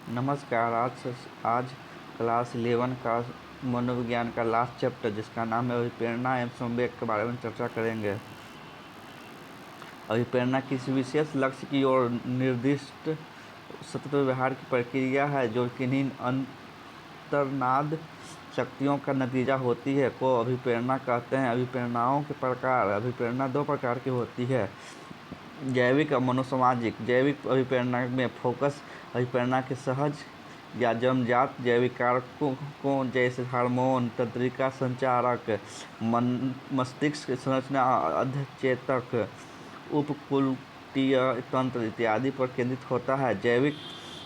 नमस्कार। आज क्लास 11 का मनोविज्ञान का लास्ट चैप्टर जिसका नाम है अभिप्रेरणा एवं संवेग के बारे में चर्चा करेंगे। अभिप्रेरणा किसी विशेष लक्ष्य की ओर निर्दिष्ट सतत व्यवहार की प्रक्रिया है जो किन्हीं अंतर्नाद शक्तियों का नतीजा होती है को अभिप्रेरणा कहते हैं। अभिप्रेरणाओं के प्रकार। अभिप्रेरणा दो प्रकार की होती है, जैविक और मनोसामाजिक। जैविक अभिप्रेरणा में फोकस अभिप्रेरणा के सहज या जन्मजात जैविक कारकों जैसे हार्मोन, तंत्रिका संचारक, मस्तिष्क संरचना, अधिचेतक, उपकुलटीय तंत्र इत्यादि पर केंद्रित होता है। जैविक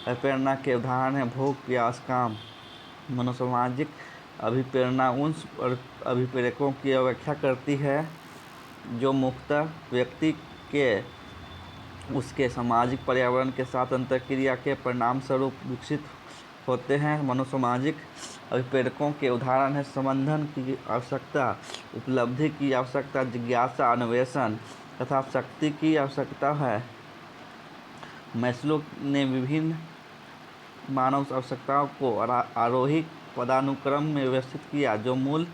अभिप्रेरणा के उदाहरण हैं भोग, प्यास, काम। मनोसामाजिक अभिप्रेरणा उन अभिप्रेरकों की व्याख्या करती है जो मुख्यतः व्यक्ति के उसके सामाजिक पर्यावरण के साथ अंतःक्रिया के परिणाम स्वरूप विकसित होते हैं। मनोसामाजिक अभिप्रेरकों के उदाहरण हैं संबंधन की आवश्यकता, उपलब्धि की आवश्यकता, जिज्ञासा, अन्वेषण तथा शक्ति की आवश्यकता है। मैस्लो ने विभिन्न मानव आवश्यकताओं को आरोही पदानुक्रम में व्यवस्थित किया, जो मूल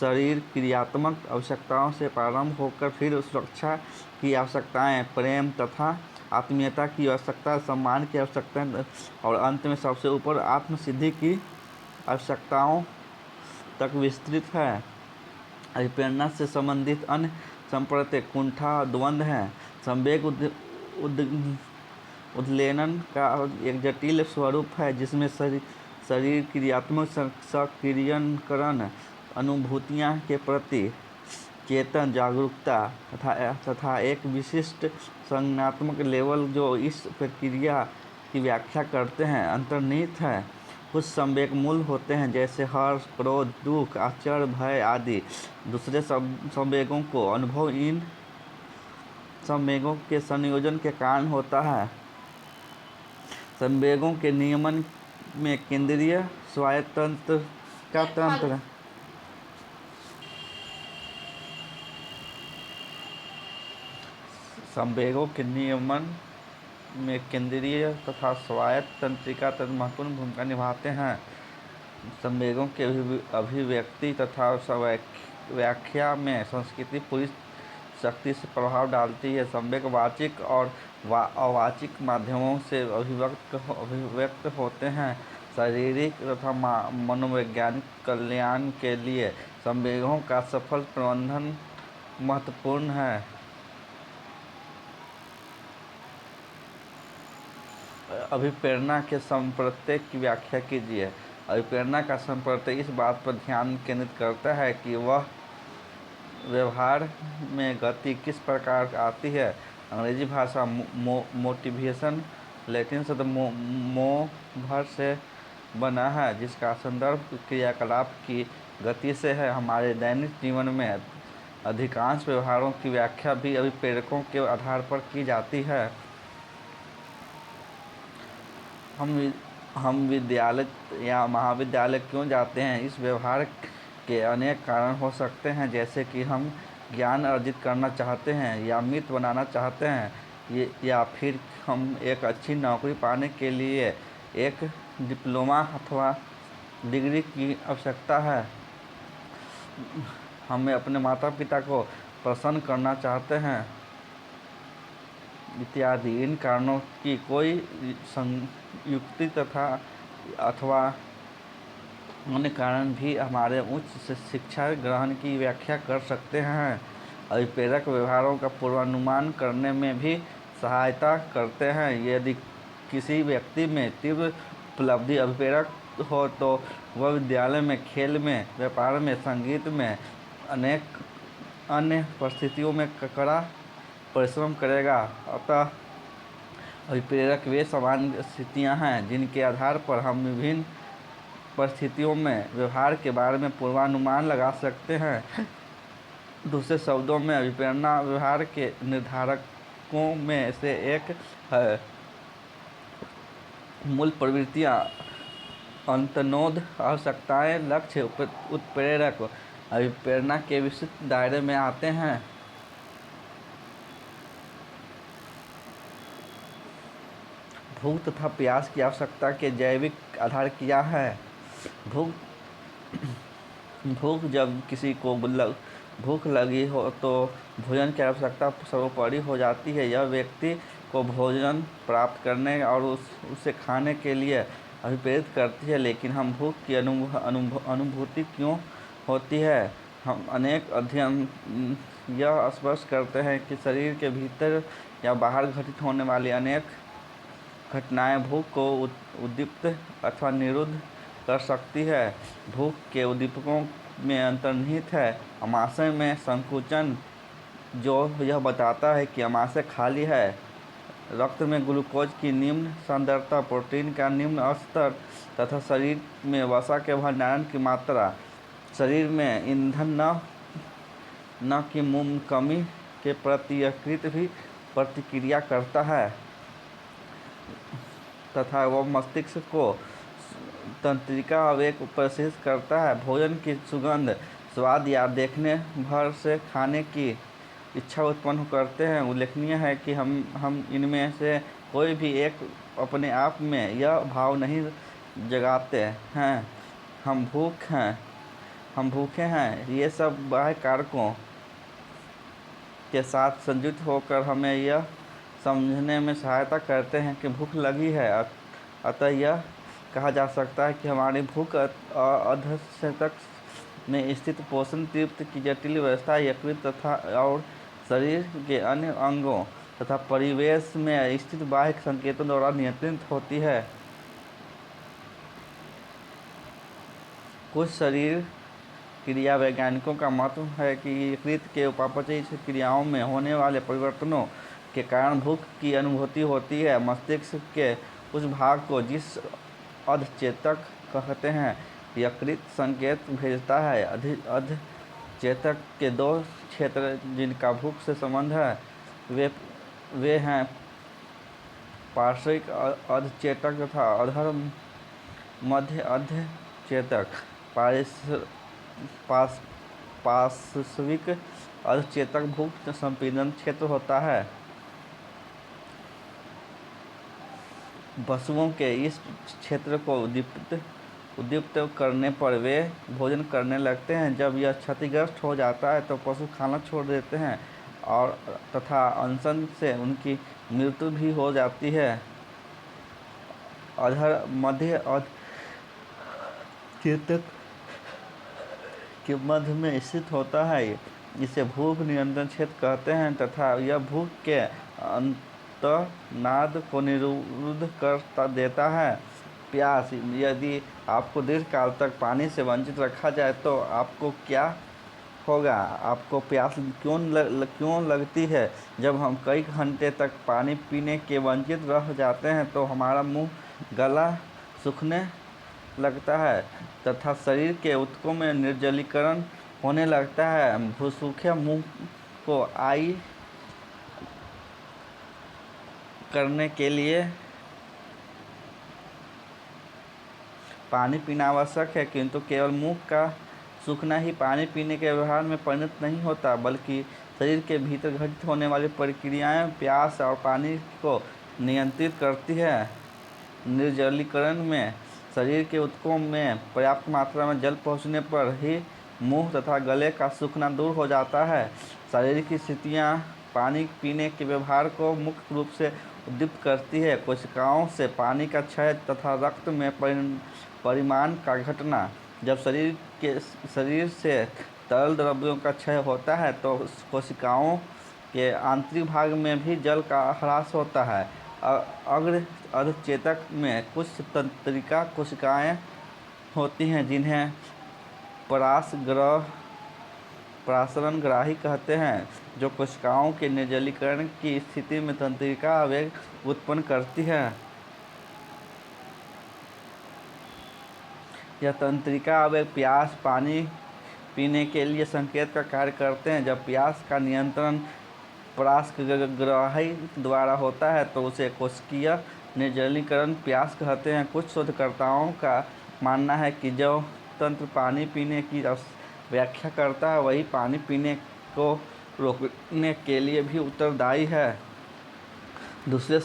शरीर क्रियात्मक आवश्यकताओं से प्रारंभ होकर फिर सुरक्षा की आवश्यकताएं, प्रेम तथा आत्मीयता की आवश्यकता, सम्मान की आवश्यकता और अंत में सबसे ऊपर आत्मसिद्धि की आवश्यकताओं तक विस्तृत है। अभिप्रेरणा से संबंधित अन्य संप्रदाय कुंठा द्वंद्व हैं। संवेग उद्वेलन का एक जटिल स्वरूप है जिसमें शरीर क्रियात्मक सक्रियकरण, अनुभूतियाँ के प्रति चेतन जागरूकता तथा एक विशिष्ट संज्ञानात्मक लेवल जो इस प्रक्रिया की व्याख्या करते हैं अंतर्निहित है। कुछ संवेग मूल होते हैं जैसे हर्ष, क्रोध, दुख, आश्चर्य, भय आदि। दूसरे संवेगों को अनुभव इन संवेगों के संयोजन के कारण होता है। संवेगों के नियमन में केंद्रीय स्वायत्तता का तंत्र संवेगों के नियमन में केंद्रीय तथा स्वायत्त तंत्रिका तंत्र महत्वपूर्ण भूमिका निभाते हैं। संवेगों के अभिव्यक्ति तथा व्याख्या में संस्कृति पूरी शक्ति से प्रभाव डालती है। संवेग वाचिक और अवाचिक माध्यमों से अभिव्यक्त होते हैं। शारीरिक तथा मनोवैज्ञानिक कल्याण के लिए संवेगों का सफल प्रबंधन महत्वपूर्ण है। अभिप्रेरणा के संप्रत्यय की व्याख्या कीजिए। अभिप्रेरणा का संप्रत्यय इस बात पर ध्यान केंद्रित करता है कि वह व्यवहार में गति किस प्रकार आती है। अंग्रेजी भाषा मोटिवेशन लैटिन शब्द मोवर से बना है जिसका संदर्भ क्रियाकलाप की गति से है। हमारे दैनिक जीवन में अधिकांश व्यवहारों की व्याख्या भी अभिप्रेरकों के आधार पर की जाती है। हम विद्यालय या महाविद्यालय क्यों जाते हैं? इस व्यवहार के अनेक कारण हो सकते हैं, जैसे कि हम ज्ञान अर्जित करना चाहते हैं या मित्र बनाना चाहते हैं या फिर हम एक अच्छी नौकरी पाने के लिए एक डिप्लोमा अथवा डिग्री की आवश्यकता है। हमें अपने माता पिता को प्रसन्न करना चाहते हैं इत्यादि। इन कारणों की कोई संयुक्ति तथा अथवा अन्य कारण भी हमारे उच्च शिक्षा ग्रहण की व्याख्या कर सकते हैं। अभिप्रेरक व्यवहारों का पूर्वानुमान करने में भी सहायता करते हैं। यदि किसी व्यक्ति में तीव्र उपलब्धि अभिप्रेरक हो तो वह विद्यालय में, खेल में, व्यापार में, संगीत में, अनेक अन्य परिस्थितियों में कड़ा परिश्रम करेगा। अतः अभिप्रेरक वे सामान्य स्थितियाँ हैं जिनके आधार पर हम विभिन्न परिस्थितियों में व्यवहार के बारे में पूर्वानुमान लगा सकते हैं। दूसरे शब्दों में अभिप्रेरणा व्यवहार के निर्धारकों में से एक है। मूल प्रवृत्तियाँ, अंतर्निहित आवश्यकताएं, लक्ष्य, उत्प्रेरक अभिप्रेरणा के विस्तृत दायरे में आते हैं। भूख तथा प्यास की आवश्यकता के जैविक आधार क्या है? भूख भूख जब किसी को भूख लगी हो तो भोजन की आवश्यकता सर्वोपरि हो जाती है। यह व्यक्ति को भोजन प्राप्त करने और उसे खाने के लिए अभिप्रेरित करती है। लेकिन हम भूख की अनुभूति क्यों होती है? हम अनेक अध्ययन यह स्पष्ट करते हैं कि शरीर के भीतर या बाहर घटित होने वाली अनेक घटनाएं भूख को उद्दीपित अथवा निरुद्ध कर सकती है। भूख के उद्दीपकों में अंतर्निहित है आमाशय में संकुचन, जो यह बताता है कि आमाशय खाली है, रक्त में ग्लूकोज की निम्न सांद्रता, प्रोटीन का निम्न स्तर तथा शरीर में वसा के भंडारण की मात्रा, शरीर में ईंधन न की कमी के प्रति यकृत भी प्रतिक्रिया करता है तथा वह मस्तिष्क को तंत्रिका आवेग प्रदर्शित करता है। भोजन की सुगंध, स्वाद या देखने भर से खाने की इच्छा उत्पन्न करते हैं। उल्लेखनीय है कि हम इनमें से कोई भी एक अपने आप में यह भाव नहीं जगाते हैं हम भूखे हैं। ये सब बाह्य कारकों के साथ संयुक्त होकर हमें यह समझने में सहायता करते हैं कि भूख लगी है। अतः यह कहा जा सकता है कि हमारी भूख अधःक्षेपक में स्थित पोषण तृप्ति की जटिल व्यवस्था यकृत तथा और शरीर के अन्य अंगों तथा परिवेश में स्थित बाह्य संकेतों द्वारा नियंत्रित होती है। कुछ शरीर क्रिया वैज्ञानिकों का मत है कि यकृत के उपापचयी क्रियाओं में होने वाले परिवर्तनों के कारण भूख की अनुभूति होती है। मस्तिष्क के उस भाग को जिस अधचेतक कहते हैं, यकृत संकेत भेजता है। अधचेतक के दो क्षेत्र जिनका भूख से संबंध है वे हैं पार्श्विक अधचेतक तथा अधर मध्य अधचेतक। पार्श्विक अधचेतक भूख संपीड़न क्षेत्र होता है। पशुओं के इस क्षेत्र को उद्दीपित करने पर वे भोजन करने लगते हैं। जब यह क्षतिग्रस्त हो जाता है तो पशु खाना छोड़ देते हैं और तथा अनशन से उनकी मृत्यु भी हो जाती है। अधर मध्य अधचेतक के मध्य में स्थित होता है। इसे भूख नियंत्रण क्षेत्र कहते हैं तथा यह भूख के अंतर्नाद को निरुद्ध कर देता है। प्यास, यदि आपको दीर्घकाल तक पानी से वंचित रखा जाए तो आपको क्या होगा? आपको प्यास क्यों लगती है? जब हम कई घंटे तक पानी पीने के वंचित रह जाते हैं तो हमारा मुंह, गला सूखने लगता है तथा शरीर के ऊतकों में निर्जलीकरण होने लगता है। सूखे मुंह को आई करने के लिए पानी पीना आवश्यक है, किंतु केवल मुंह का सूखना ही पानी पीने के व्यवहार में परिणत नहीं होता, बल्कि शरीर के भीतर घटित होने वाली प्रक्रियाएं प्यास और पानी को नियंत्रित करती है। निर्जलीकरण में शरीर के ऊतकों में पर्याप्त मात्रा में जल पहुंचने पर ही मुंह तथा गले का सूखना दूर हो जाता है। शारीरिक स्थितियां पानी पीने के व्यवहार को मुख्य रूप से उद्दीपित करती है। कोशिकाओं से पानी का क्षय तथा रक्त में परिमाण का घटना। जब शरीर से तरल द्रव्यों का क्षय होता है तो कोशिकाओं के आंतरिक भाग में भी जल का ह्रास होता है। अग्र अधचेतक में कुछ तंत्रिका कोशिकाएं होती हैं जिन्हें पराशरणग्राही कहते हैं, जो कोशिकाओं के निर्जलीकरण की स्थिति में तंत्रिका आवेग उत्पन्न करती है। यह तंत्रिका आवेग प्यास पानी पीने के लिए संकेत का कार्य करते हैं। जब प्यास का नियंत्रण पराशरणग्राही द्वारा होता है तो उसे कोशिकीय निर्जलीकरण प्यास कहते हैं। कुछ शोधकर्ताओं का मानना है कि जो तंत्र पानी पीने की व्याख्या करता है वही पानी पीने को रोकने के लिए भी उत्तरदायी है। दूसरे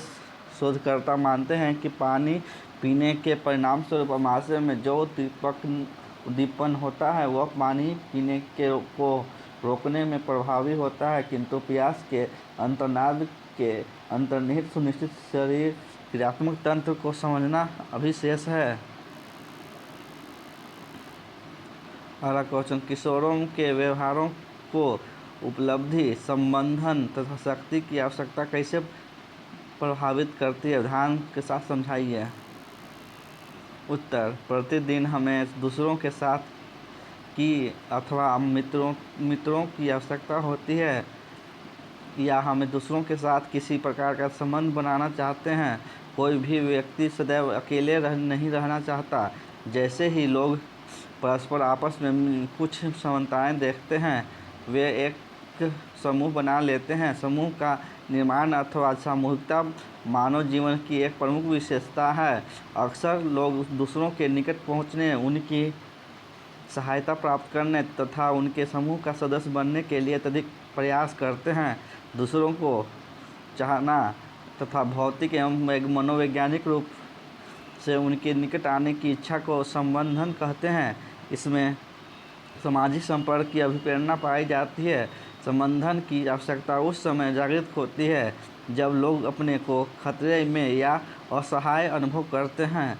शोधकर्ता मानते हैं कि पानी पीने के परिणामस्वरूप आमाशय में जो उद्दीपन होता है वह पानी पीने को रोकने में प्रभावी होता है, किंतु प्यास के अंतर्नाद के अंतर्निहित सुनिश्चित शरीर क्रियात्मक तंत्र को समझना अभी शेष है। अगला क्वेश्चन, किशोरों के व्यवहारों को उपलब्धि, संबंधन तथा शक्ति की आवश्यकता कैसे प्रभावित करती है? ध्यान के साथ समझाइए। उत्तर, प्रतिदिन हमें दूसरों के साथ की अथवा मित्रों की आवश्यकता होती है, या हमें दूसरों के साथ किसी प्रकार का संबंध बनाना चाहते हैं। कोई भी व्यक्ति सदैव अकेले नहीं रहना चाहता। जैसे ही लोग परस्पर आपस में कुछ समानताएं देखते हैं, वे एक समूह बना लेते हैं। समूह का निर्माण अथवा सामूहिकता मानव जीवन की एक प्रमुख विशेषता है। अक्सर लोग दूसरों के निकट पहुंचने, उनकी सहायता प्राप्त करने तथा उनके समूह का सदस्य बनने के लिए अत्यधिक प्रयास करते हैं। दूसरों को चाहना तथा भौतिक एवं मनोवैज्ञानिक रूप से उनके निकट आने की इच्छा को संबंधन कहते हैं। इसमें सामाजिक संपर्क की अभिप्रेरणा पाई जाती है। संबंधन की आवश्यकता उस समय जागृत होती है जब लोग अपने को खतरे में या असहाय अनुभव करते हैं,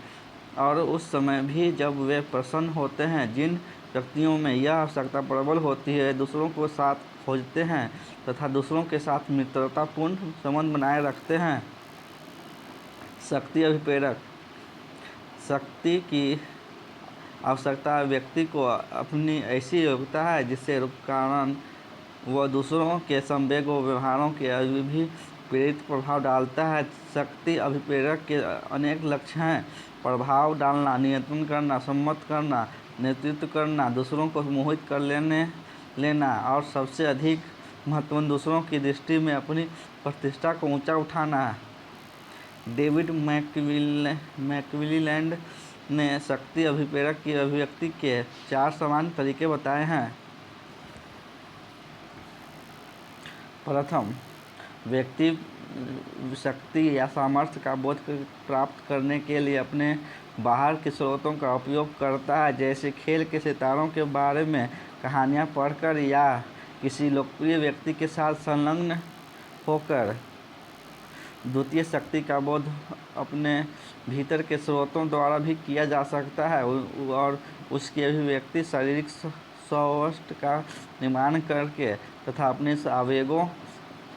और उस समय भी जब वे प्रसन्न होते हैं। जिन व्यक्तियों में यह आवश्यकता प्रबल होती है, दूसरों को साथ खोजते हैं तथा दूसरों के साथ मित्रतापूर्ण संबंध बनाए रखते हैं। शक्ति अभिप्रेरक, शक्ति की आवश्यकता व्यक्ति को अपनी ऐसी योग्यता है जिसके कारण वह दूसरों के संवेगों व्यवहारों के भी प्रेरित प्रभाव डालता है। शक्ति अभिप्रेरक के अनेक लक्ष्य हैं: प्रभाव डालना, नियंत्रण करना, सम्मत करना, नेतृत्व करना, दूसरों को मोहित कर लेना और सबसे अधिक महत्वपूर्ण दूसरों की दृष्टि में अपनी प्रतिष्ठा को ऊंचा उठाना। डेविड मैकक्लेलैंड ने शक्ति अभिप्रेरक की अभिव्यक्ति के 4 सामान्य तरीके बताए हैं। प्रथम, व्यक्ति शक्ति या सामर्थ्य का बोध प्राप्त करने के लिए अपने बाहर के स्रोतों का उपयोग करता है, जैसे खेल के सितारों के बारे में कहानियाँ पढ़कर या किसी लोकप्रिय व्यक्ति के साथ संलग्न होकर। द्वितीय, शक्ति का बोध अपने भीतर के स्रोतों द्वारा भी किया जा सकता है और उसकी अभिव्यक्ति शारीरिक स्वास्थ्य का निर्माण करके तथा अपने आवेगों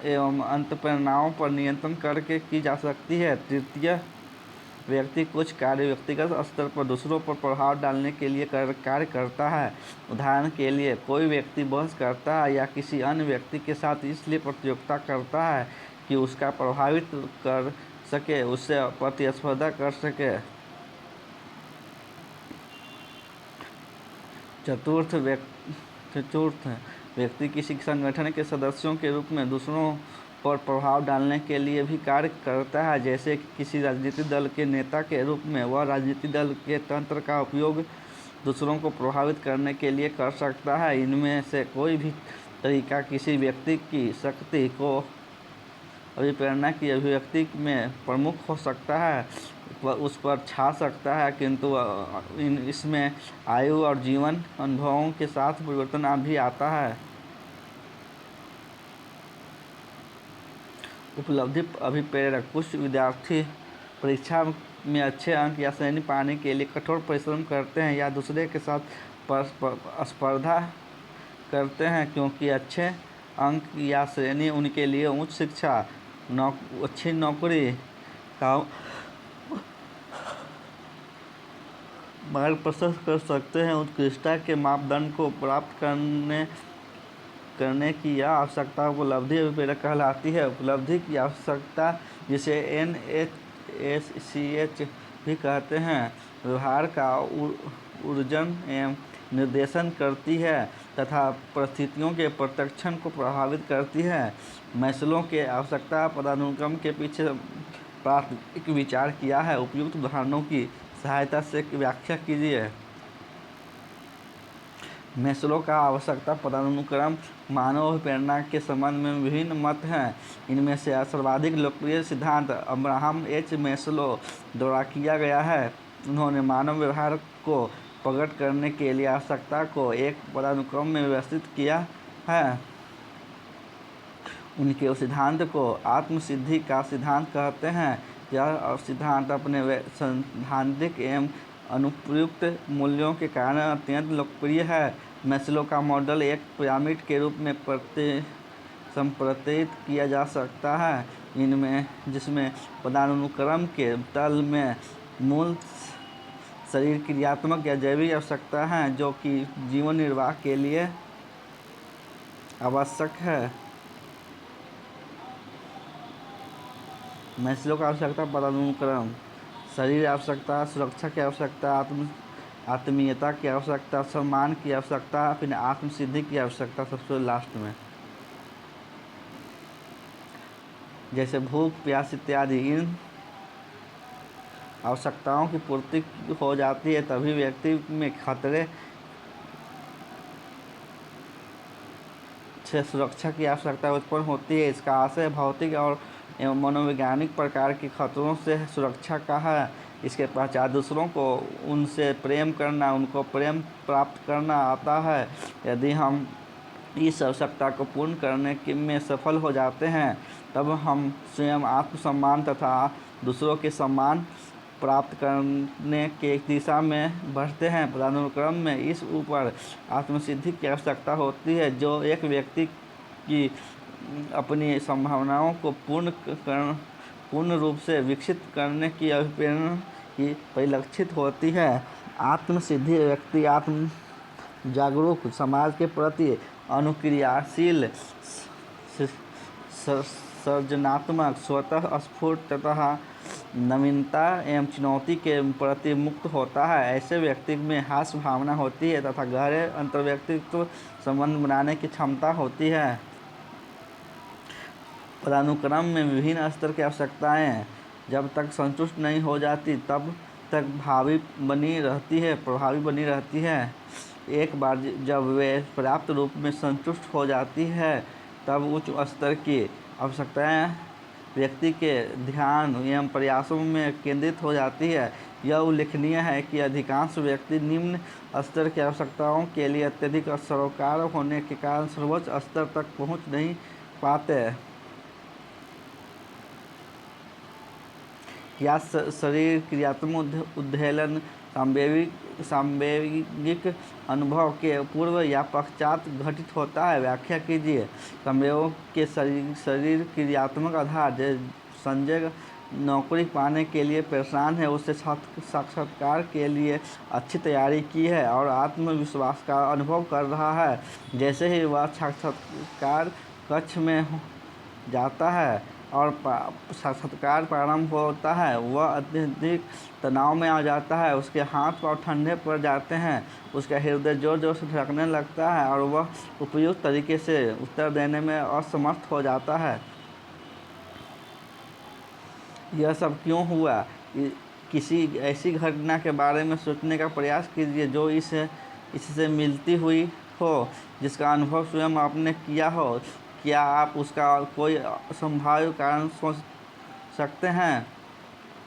एवं अंतःप्रेरणाओं पर नियंत्रण करके की जा सकती है। तृतीय, व्यक्ति कुछ कार्य व्यक्तिगत स्तर पर दूसरों पर प्रभाव डालने के लिए कार्य करता है। उदाहरण के लिए, कोई व्यक्ति बहस करता है या किसी अन्य व्यक्ति के साथ इसलिए प्रतियोगिता करता है कि उसका प्रभावित कर सके, उससे प्रतिस्पर्धा कर सके। चतुर्थ, व्यक्ति किसी संगठन के सदस्यों के रूप में दूसरों पर प्रभाव डालने के लिए भी कार्य करता है, जैसे कि किसी राजनीतिक दल के नेता के रूप में वह राजनीतिक दल के तंत्र का उपयोग दूसरों को प्रभावित करने के लिए कर सकता है। इनमें से कोई भी तरीका किसी व्यक्ति की शक्ति को अभिप्रेरणा की अभिव्यक्ति में प्रमुख हो सकता है, उस पर छा सकता है, किंतु इसमें आयु और जीवन अनुभवों के साथ परिवर्तन भी आता है। उपलब्धि अभिप्रेरक, कुछ विद्यार्थी परीक्षा में अच्छे अंक या श्रेणी पाने के लिए कठोर परिश्रम करते हैं या दूसरे के साथ स्पर्धा करते हैं, क्योंकि अच्छे अंक या श्रेणी उनके लिए उच्च शिक्षा, अच्छी नौकरी का मार्ग प्रशस्त कर सकते हैं। उत्कृष्टता के मापदंड को प्राप्त करने की यह आवश्यकता उपलब्धि अभिप्रेरक कहलाती है। उपलब्धि की आवश्यकता, जिसे NHCH भी कहते हैं, व्यवहार का अर्जन एवं निर्देशन करती है तथा परिस्थितियों के प्रत्याख्यान को प्रभावित करती है। मैस्लो के आवश्यकता पदानुक्रम के पीछे प्राथमिक विचार किया है। उपयुक्त उदाहरणों की सहायता से व्याख्या कीजिए। मैस्लो का आवश्यकता पदानुक्रम मानव अभिप्रेरणा के संबंध में विभिन्न मत हैं। इनमें से सर्वाधिक लोकप्रिय सिद्धांत अब्राहम एच मैस्लो द्वारा किया गया है। उन्होंने मानव व्यवहार को प्रकट करने के लिए आवश्यकता को एक पदानुक्रम में व्यवस्थित किया है। उनके उस सिद्धांत को आत्मसिद्धि का सिद्धांत कहते हैं। यह सिद्धांत अपने सैद्धांतिक एवं अनुप्रयुक्त मूल्यों के कारण अत्यंत लोकप्रिय है। मैस्लो का मॉडल एक पिरामिड के रूप में संप्रतित किया जा सकता है, जिसमें पदानुक्रम के तल में मूल शरीर क्रियात्मक या जैविक आवश्यकता है जो कि जीवन निर्वाह के लिए आवश्यक है। मैस्लो का आवश्यकता पदानुक्रम: शरीर आवश्यकता, सुरक्षा की आवश्यकता, आत्मीयता की आवश्यकता, सम्मान की आवश्यकता, फिर आत्मसिद्धि की आवश्यकता सबसे लास्ट में। जैसे भूख, प्यास इत्यादि इन आवश्यकताओं की पूर्ति हो जाती है तभी व्यक्ति में खतरे से सुरक्षा की आवश्यकता उत्पन्न होती है। इसका आशय भौतिक और एवं मनोवैज्ञानिक प्रकार के खतरों से सुरक्षा का है। इसके पश्चात दूसरों को उनसे प्रेम करना, उनको प्रेम प्राप्त करना आता है। यदि हम इस आवश्यकता को पूर्ण करने में सफल हो जाते हैं तब हम स्वयं आत्मसम्मान तथा दूसरों के सम्मान प्राप्त करने के दिशा में बढ़ते हैं। पदानुक्रम में इस ऊपर आत्मसिद्धि की आवश्यकता होती है जो एक व्यक्ति की अपनी संभावनाओं को पूर्ण रूप से विकसित करने की अभिप्रेरणा की परिलक्षित होती है। आत्मसिद्धि व्यक्ति आत्म जागरूक, समाज के प्रति अनुक्रियाशील, सृजनात्मक, स्वतः स्फूर्त तथा नवीनता एवं चुनौती के प्रति मुक्त होता है। ऐसे व्यक्ति में हास्य भावना होती है तथा गहरे अंतर्व्यक्तित्व संबंध बनाने की क्षमता होती है। पदानुक्रम में विभिन्न स्तर की आवश्यकताएं जब तक संतुष्ट नहीं हो जाती तब तक प्रभावी बनी रहती है। एक बार जब वे पर्याप्त रूप में संतुष्ट हो जाती है तब उच्च स्तर की आवश्यकताएं व्यक्ति के ध्यान एवं प्रयासों में केंद्रित हो जाती है। यह उल्लेखनीय है कि अधिकांश व्यक्ति निम्न स्तर की आवश्यकताओं के लिए अत्यधिक सरोकार होने के कारण सर्वोच्च स्तर तक पहुंच नहीं पाते। क्या शरीर क्रियात्मक उद्वेलन सांवेगिक अनुभव के पूर्व या पश्चात घटित होता है? व्याख्या कीजिए। संवेगों के शरीर क्रियात्मक आधार। संजय नौकरी पाने के लिए परेशान है, उससे साक्षात्कार के लिए अच्छी तैयारी की है और आत्मविश्वास का अनुभव कर रहा है। जैसे ही वह साक्षात्कार कक्ष में जाता है और साक्षात्कार प्रारंभ होता है वह अत्यधिक तनाव में आ जाता है, उसके हाथ पांव ठंडे पड़ जाते हैं, उसका हृदय जोर जोर से धड़कने लगता है और वह उपयुक्त तरीके से उत्तर देने में असमर्थ हो जाता है। यह सब क्यों हुआ? किसी ऐसी घटना के बारे में सोचने का प्रयास कीजिए जो इससे मिलती हुई हो, जिसका अनुभव स्वयं आपने किया हो। क्या आप उसका कोई संभाव्य कारण सोच सकते हैं?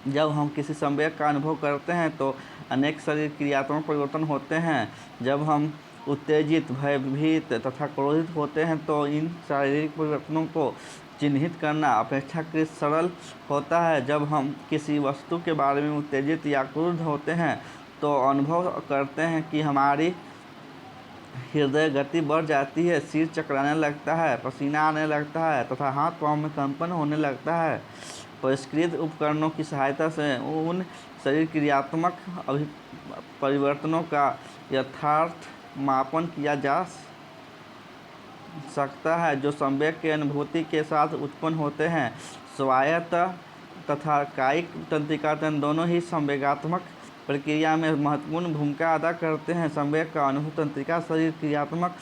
जब हम किसी संवेग का अनुभव करते हैं तो अनेक शरीर क्रियात्मक परिवर्तन होते हैं। जब हम उत्तेजित, भयभीत तथा क्रोधित होते हैं तो इन शारीरिक परिवर्तनों को चिन्हित करना अपेक्षाकृत सरल होता है। जब हम किसी वस्तु के बारे में उत्तेजित या क्रुद्ध होते हैं तो अनुभव करते हैं कि हमारी हृदय गति बढ़ जाती है, सिर चकराने लगता है, पसीना आने लगता है तथा हाथ पांव में कंपन होने लगता है। परिष्कृत उपकरणों की सहायता से उन शरीर क्रियात्मक परिवर्तनों का यथार्थ मापन किया जा सकता है जो संवेग के अनुभूति के साथ उत्पन्न होते हैं। स्वायत्त तथा कायिक तंत्रिका दोनों ही संवेगात्मक प्रक्रिया में महत्वपूर्ण भूमिका अदा करते हैं। संवेग का अनुभव तंत्रिका शरीर क्रियात्मक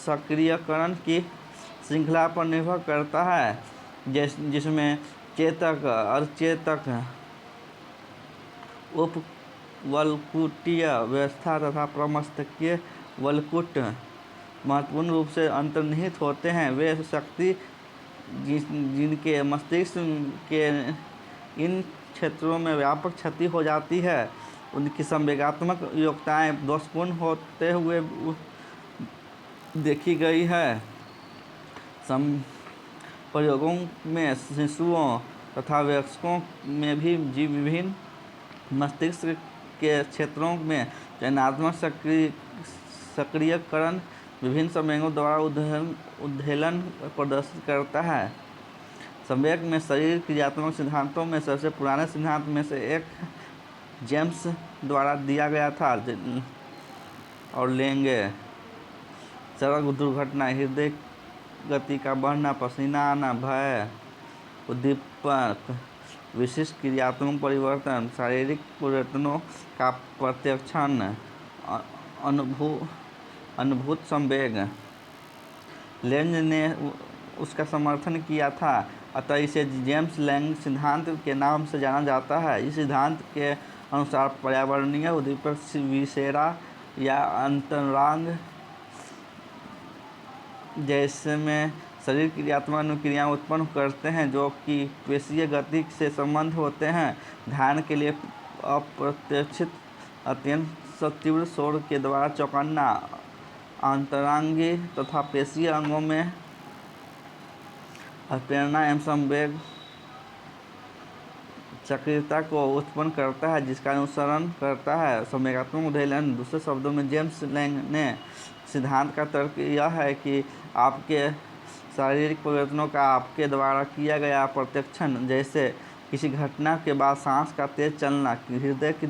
सक्रियकरण की श्रृंखला पर निर्भर करता है, जिसमें चेतक, अर्धचेतक, उपवलकुटीय व्यवस्था तथा प्रमस्तिष्कीय वलकुट महत्वपूर्ण रूप से अंतर्निहित होते हैं। वे शक्ति जिनके मस्तिष्क के इन क्षेत्रों में व्यापक क्षति हो जाती है, उनकी संवेगात्मक योग्यताएं दोषपूर्ण होते हुए देखी गई है। प्रयोगों में शिशुओं तथा वयस्कों में भी विभिन्न मस्तिष्क के क्षेत्रों में चयनात्मक सक्रियकरण विभिन्न संवेगों द्वारा उद्वेलन प्रदर्शित करता है। संवेग में शरीर क्रियात्मक सिद्धांतों में सबसे पुराने सिद्धांत में से एक जेम्स द्वारा दिया गया था और लेंगे सड़क दुर्घटना, हृदय गति का बढ़ना, पसीना आना, भय, उद्दीपक, विशिष्ट क्रियात्मक परिवर्तन, शारीरिक परिवर्तनों का प्रत्यक्षण, अनुभूत संवेग। लेंज ने उसका समर्थन किया था, अतः इसे जेम्स लैंग सिद्धांत के नाम से जाना जाता है। इस सिद्धांत के अनुसार पर्यावरणीय उद्दीपक विसेरा या अंतरांग जैसे में शरीर क्रियात्मक अनुक्रियाएं उत्पन्न करते हैं जो कि पेशीय गति से संबंध होते हैं। ध्यान के लिए अप्रत्याशित अत्यंत तीव्र शोर के द्वारा चौंकाना, अंतरांगी तथा पेशीय अंगों में प्रेरणा एवं संवेग सक्रियता को उत्पन्न करता है, जिसका अनुसरण करता है संवेगात्मक उद्वेलन। दूसरे शब्दों में जेम्स लैंग ने सिद्धांत का तर्क यह है कि आपके शारीरिक परिवर्तनों का आपके द्वारा किया गया प्रत्यक्षण, जैसे किसी घटना के बाद सांस का तेज चलना, हृदय की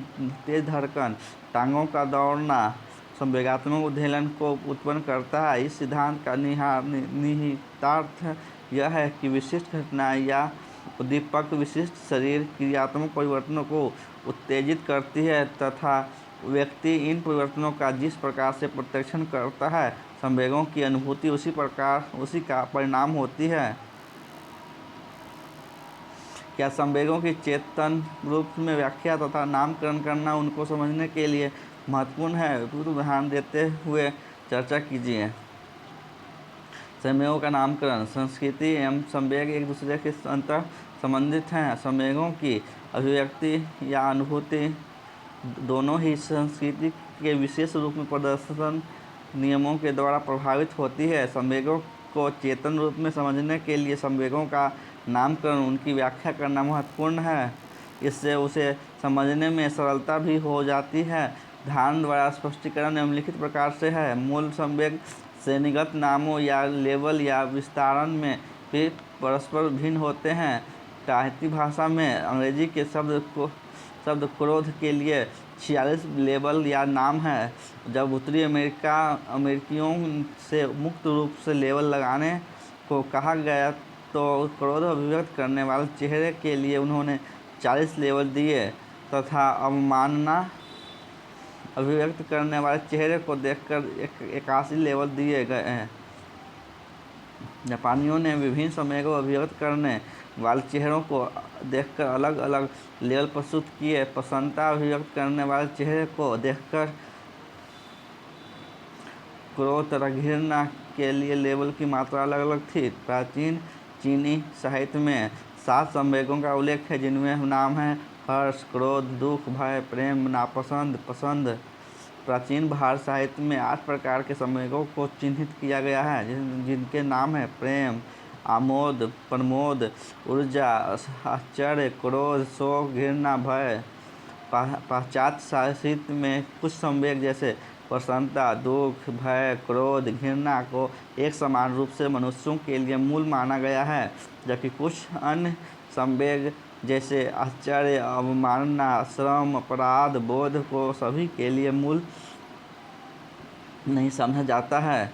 तेज धड़कन, टांगों का दौड़ना, संवेगात्मक उद्वेलन को उत्पन्न करता है। इस सिद्धांत का निहितार्थ यह है कि विशिष्ट घटना या उद्दीपक विशिष्ट शरीर क्रियात्मक परिवर्तनों को उत्तेजित करती है तथा व्यक्ति इन परिवर्तनों का जिस प्रकार से प्रत्यक्षण करता है, संवेगों की अनुभूति उसी का परिणाम होती है। क्या संवेगों की चेतन रूप में व्याख्या तथा नामकरण करना उनको समझने के लिए महत्वपूर्ण है? उदाहरण देते हुए चर्चा कीजिए। संवेगों का नामकरण। संस्कृति एवं संवेग एक दूसरे के अंतर संबंधित हैं। संवेगों की अभिव्यक्ति या अनुभूति दोनों ही संस्कृति के विशेष रूप में प्रदर्शन नियमों के द्वारा प्रभावित होती है। संवेगों को चेतन रूप में समझने के लिए संवेगों का नामकरण, उनकी व्याख्या करना महत्वपूर्ण है। इससे उसे समझने में सरलता भी हो जाती है। ध्यान द्वारा स्पष्टीकरण निम्नलिखित प्रकार से है। मूल संवेग श्रेणीगत नामों या लेबल या विस्तारण में भी परस्पर भिन्न होते हैं। साहित्य भाषा में अंग्रेजी के शब्द क्रोध के लिए 46 लेबल या नाम है, जब उत्तरी अमेरिकियों से मुक्त रूप से लेबल लगाने को कहा गया तो क्रोध अभिव्यक्त करने वाले चेहरे के लिए उन्होंने 40 लेबल दिए तथा अवमानना अभिव्यक्त करने वाले चेहरे को देखकर 81 लेबल दिए गए हैं। जापानियों ने विभिन्न संवेगों अभिव्यक्त करने वाले चेहरों को देखकर अलग अलग लेबल प्रस्तुत किए। प्रसन्नता अभिव्यक्त करने वाले चेहरे को देखकर क्रोध तथा घृणा के लिए लेबल की मात्रा अलग अलग थी। प्राचीन चीनी साहित्य में 7 संवेगों का उल्लेख है, जिनमें नाम है हर्ष, क्रोध, दुख, भय, प्रेम, नापसंद, पसंद। प्राचीन भारत साहित्य में 8 प्रकार के संवेगों को चिन्हित किया गया है, जिनके नाम है प्रेम, आमोद, प्रमोद, ऊर्जा, आश्चर्य, क्रोध, शोक, घृणा, भय। पाश्चात्य साहित्य में कुछ संवेग जैसे प्रसन्नता, दुख, भय, क्रोध, घृणा को एक समान रूप से मनुष्यों के लिए मूल माना गया है, जबकि कुछ अन्य संवेग जैसे आश्चर्य, अवमानना, श्रम, अपराध बोध को सभी के लिए मूल नहीं समझा जाता है।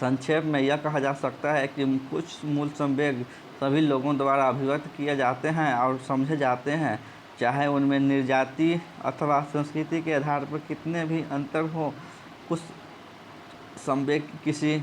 संक्षेप में यह कहा जा सकता है कि कुछ मूल संवेग सभी लोगों द्वारा अभिव्यक्त किए जाते हैं और समझे जाते हैं, चाहे उनमें निर्जाति अथवा संस्कृति के आधार पर कितने भी अंतर हो। कुछ संवेग किसी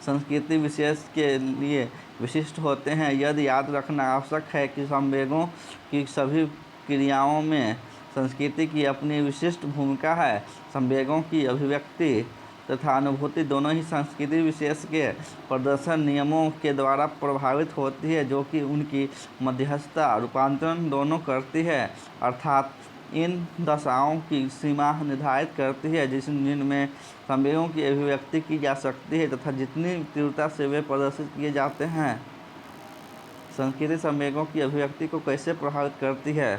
संस्कृति विशेष के लिए विशिष्ट होते हैं। यदि याद रखना आवश्यक है कि संवेगों की सभी क्रियाओं में संस्कृति की अपनी विशिष्ट भूमिका है। संवेगों की अभिव्यक्ति तथा अनुभूति दोनों ही संस्कृति विशेष के प्रदर्शन नियमों के द्वारा प्रभावित होती है, जो कि उनकी मध्यस्थता रूपांतरण दोनों करती है, अर्थात इन दशाओं की सीमा निर्धारित करती है जिनमें संवेगों की अभिव्यक्ति की जा सकती है तथा जितनी तीव्रता से वे प्रदर्शित किए जाते हैं। संस्कृति संवेगों की अभिव्यक्ति को कैसे प्रभावित करती है?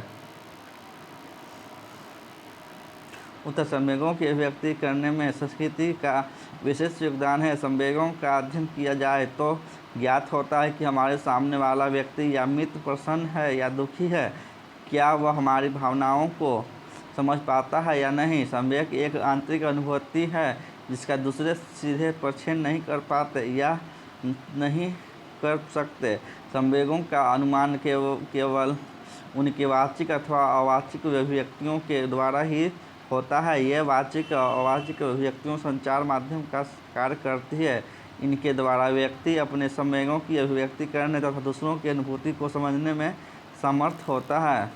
उत्तर, संवेगों की अभिव्यक्ति करने में संस्कृति का विशेष योगदान है। संवेगों का अध्ययन किया जाए तो ज्ञात होता है कि हमारे सामने वाला व्यक्ति या मित्र प्रसन्न है या दुखी है, क्या वह हमारी भावनाओं को समझ पाता है या नहीं। संवेग एक आंतरिक अनुभूति है जिसका दूसरे सीधे परीक्षण नहीं कर पाते या नहीं कर सकते। संवेगों का अनुमान केवल उनकी वाचिक अथवा अवाचिक अभिव्यक्तियों के द्वारा ही होता है। यह वाचिक और अवाचिक अभिव्यक्तियों संचार माध्यम का कार्य करती है। इनके द्वारा व्यक्ति अपने संवेगों की अभिव्यक्ति करने तथा दूसरों की अनुभूति को समझने में समर्थ होता है।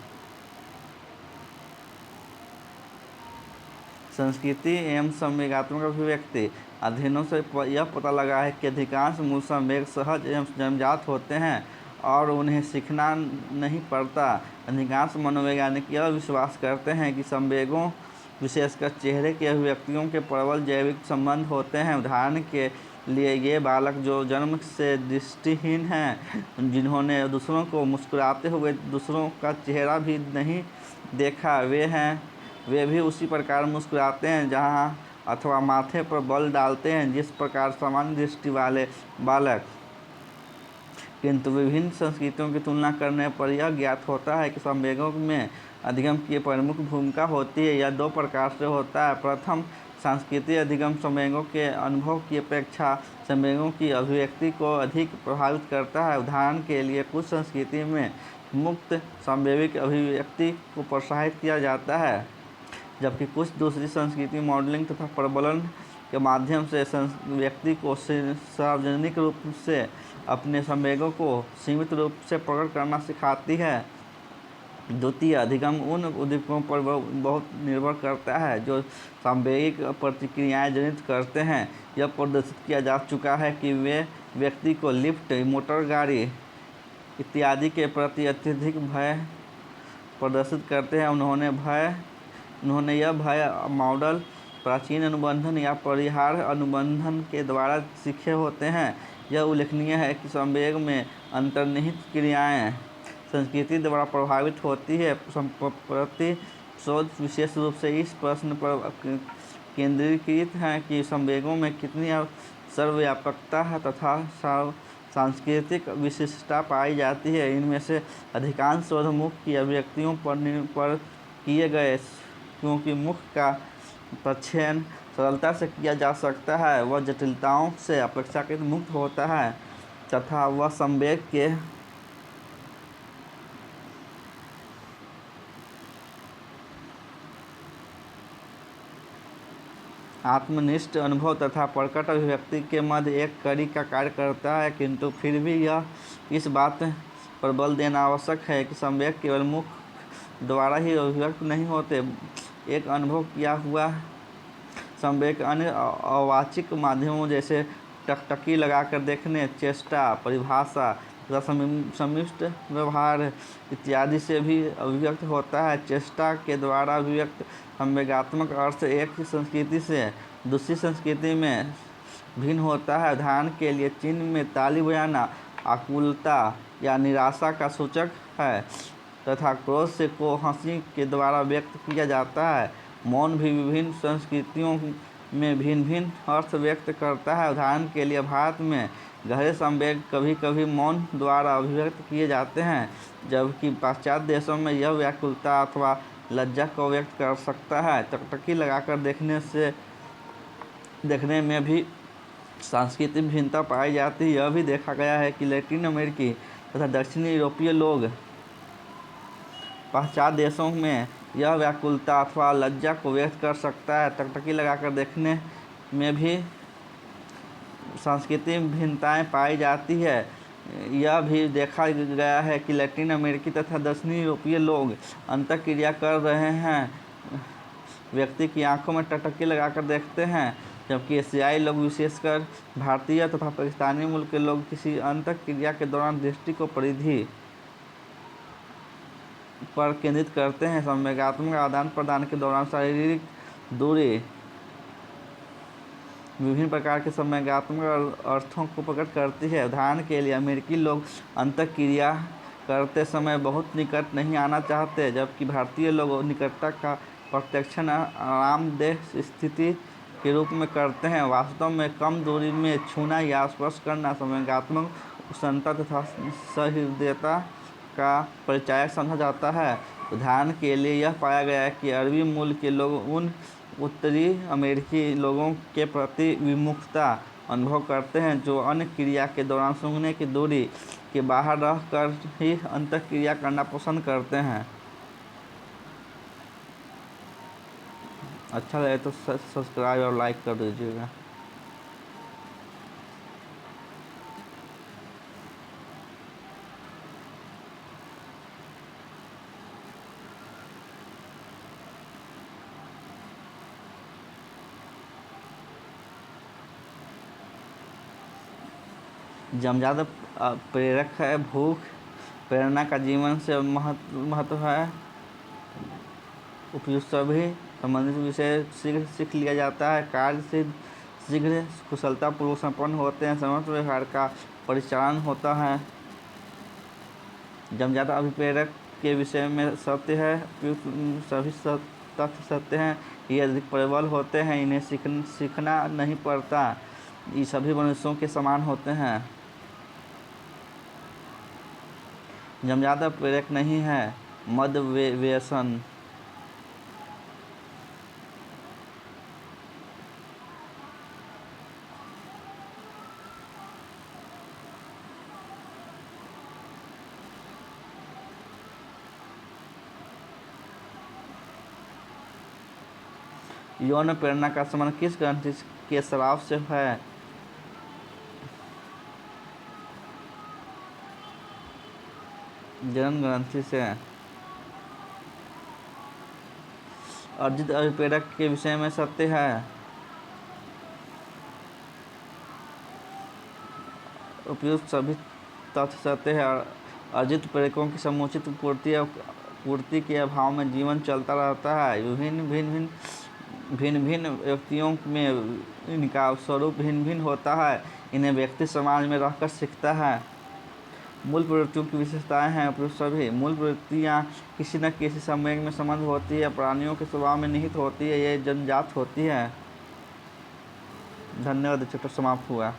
संस्कृति एवं संवेगात्मक अभिव्यक्ति अध्ययनों से यह पता लगा है कि अधिकांश मूल संवेग सहज एवं जन्मजात होते हैं और उन्हें सीखना नहीं पड़ता। अधिकांश मनोवैज्ञानिक यह विश्वास करते हैं कि संवेगों, विशेषकर चेहरे की अभिव्यक्तियों के प्रबल जैविक संबंध होते हैं। उदाहरण के लिए ये बालक जो जन्म से दृष्टिहीन हैं, जिन्होंने दूसरों को मुस्कुराते हुए दूसरों का चेहरा भी नहीं देखा, वे भी उसी प्रकार मुस्कुराते हैं जहाँ अथवा माथे पर बल डालते हैं जिस प्रकार सामान्य दृष्टि वाले बालक। किंतु विभिन्न संस्कृतियों की तुलना करने पर यह ज्ञात होता है कि संवेगों में अधिगम की प्रमुख भूमिका होती है। यह दो प्रकार से होता है। प्रथम, सांस्कृतिक अधिगम संवेगों के अनुभव की अपेक्षा संवेगों की अभिव्यक्ति को अधिक प्रभावित करता है। उदाहरण के लिए, कुछ संस्कृति में मुक्त संवेगिक अभिव्यक्ति को प्रोत्साहित किया जाता है, जबकि कुछ दूसरी संस्कृति मॉडलिंग तथा प्रबलन के माध्यम से व्यक्ति को सार्वजनिक रूप से अपने संवेगों को सीमित रूप से प्रकट करना सिखाती है। द्वितीय, अधिगम उन उद्दीपकों पर बहुत निर्भर करता है जो संवेगिक प्रतिक्रियाएं जनित करते हैं। यह प्रदर्शित किया जा चुका है कि वे व्यक्ति को लिफ्ट, मोटर गाड़ी इत्यादि के प्रति अत्यधिक भय प्रदर्शित करते हैं। उन्होंने यह भय मॉडल, प्राचीन अनुबंधन या परिहार अनुबंधन के द्वारा सीखे होते हैं। यह उल्लेखनीय है कि संवेग में अंतर्निहित क्रियाएं संस्कृति द्वारा प्रभावित होती है। प्रति शोध विशेष रूप से इस प्रश्न पर केंद्रीकृत है कि संवेगों में कितनी सर्वव्यापकता है तथा सांस्कृतिक विशिष्टता पाई जाती है। इनमें से अधिकांश शोध मुख की अभिव्यक्तियों पर किए गए, क्योंकि मुख का प्रक्षेपण सरलता से किया जा सकता है, वह जटिलताओं से अपेक्षाकृत मुक्त होता है तथा वह संवेग के आत्मनिष्ठ अनुभव तथा प्रकट अभिव्यक्ति के मध्य एक कड़ी का कार्य करता है। किंतु फिर भी यह इस बात पर बल देना आवश्यक है कि संवेग केवल मुख द्वारा ही अभिव्यक्त नहीं होते। एक अनुभव किया हुआ संवेग अन्य अवाचिक माध्यमों जैसे टकटकी लगाकर देखने, चेष्टा, परिभाषा तथा सम्मिश्र व्यवहार इत्यादि से भी अभिव्यक्त होता है। चेष्टा के द्वारा अभिव्यक्त संवेगात्मक अर्थ एक ही संस्कृति से दूसरी संस्कृति में भिन्न होता है। उदाहरण के लिए, चीन में ताली बजाना आकुलता या निराशा का सूचक है तथा क्रोध से को हंसी के द्वारा व्यक्त किया जाता है। मौन भी विभिन्न संस्कृतियों में भिन्न भिन्न अर्थ व्यक्त करता है। उदाहरण के लिए, भारत में गहरे संवेग कभी कभी मौन द्वारा अभिव्यक्त किए जाते हैं, जबकि पाश्चात्य देशों में यह व्याकुलता अथवा लज्जा को व्यक्त कर सकता है। टकटकी लगाकर देखने में भी सांस्कृतिक भिन्नता पाई जाती है। यह भी देखा गया है कि लैटिन अमेरिकी तथा दक्षिणी यूरोपीय लोग पाश्चात्य देशों में यह व्याकुलता अथवा लज्जा को व्यक्त कर सकता है। टकटकी लगाकर देखने में भी सांस्कृतिक भिन्नताएं पाई जाती है। यह भी देखा गया है कि लैटिन अमेरिकी तथा दक्षिणी यूरोपीय लोग अंतःक्रिया कर रहे हैं व्यक्ति की आंखों में टकटकी लगाकर देखते हैं, जबकि एशियाई लोग विशेषकर भारतीय तथा पाकिस्तानी मूल के लोग किसी अंतःक्रिया के दौरान दृष्टि को परिधि पर केंद्रित करते हैं। संवेगात्मक आदान प्रदान के दौरान शारीरिक दूरी विभिन्न प्रकार के संवेगात्मक अर्थों को प्रकट करती है। उदाहरण के लिए अमेरिकी लोग अंतःक्रिया करते समय बहुत निकट नहीं आना चाहते, जबकि भारतीय लोग निकटता का प्रत्यक्षण आरामदेह स्थिति के रूप में करते हैं। वास्तव में कम दूरी में छूना या स्पर्श करना संवेगात्मक उष्णता तथा सहृदयता का परिचायक समझा जाता है। उदाहरण के लिए यह पाया गया है कि अरबी मूल के लोग उन उत्तरी अमेरिकी लोगों के प्रति विमुखता अनुभव करते हैं जो अन्य क्रिया के दौरान सूंघने की दूरी के बाहर रह कर ही अंतःक्रिया करना पसंद करते हैं। अच्छा लगे तो सब्सक्राइब और लाइक कर दीजिएगा। जन्मजात प्रेरक है। भूख प्रेरणा का जीवन से महत्व है। उपयुक्त सभी संबंधित विषय शीघ्र सीख लिया जाता है। कार्य से शीघ्र कुशलतापूर्वक संपन्न होते हैं। समस्त व्यवहार का परिचालन होता है। जन्मजात अभिप्रेरक के विषय में सत्य है। उपयुक्त सभी तथ्य सत्य हैं। ये अधिक प्रबल होते हैं। इन्हें सीखना नहीं पड़ता। ये सभी मनुष्यों के समान होते हैं। जन्मजात प्रेरक नहीं है। मद व्यसन यौन प्रेरणा का संबंध किस ग्रंथि के स्राव से है? जनन ग्रंथि से। अर्जित अभिप्रेरक के विषय में सत्य है। उपयुक्त सभी तथ्य सत्य है। अर्जित प्रेरकों की समुचित पूर्ति के अभाव में जीवन चलता रहता है। भिन्न व्यक्तियों में इनका स्वरूप भिन्न भिन्न होता है। इन्हें व्यक्ति समाज में रहकर सीखता है। मूल प्रवृत्तियों की विशेषताएं हैं। उपयुक्त सभी मूल प्रवृत्तियाँ किसी न किसी संवेग में संबंध होती है। प्राणियों के स्वभाव में निहित होती है। ये जन्मजात होती है। धन्यवाद। चैप्टर समाप्त हुआ।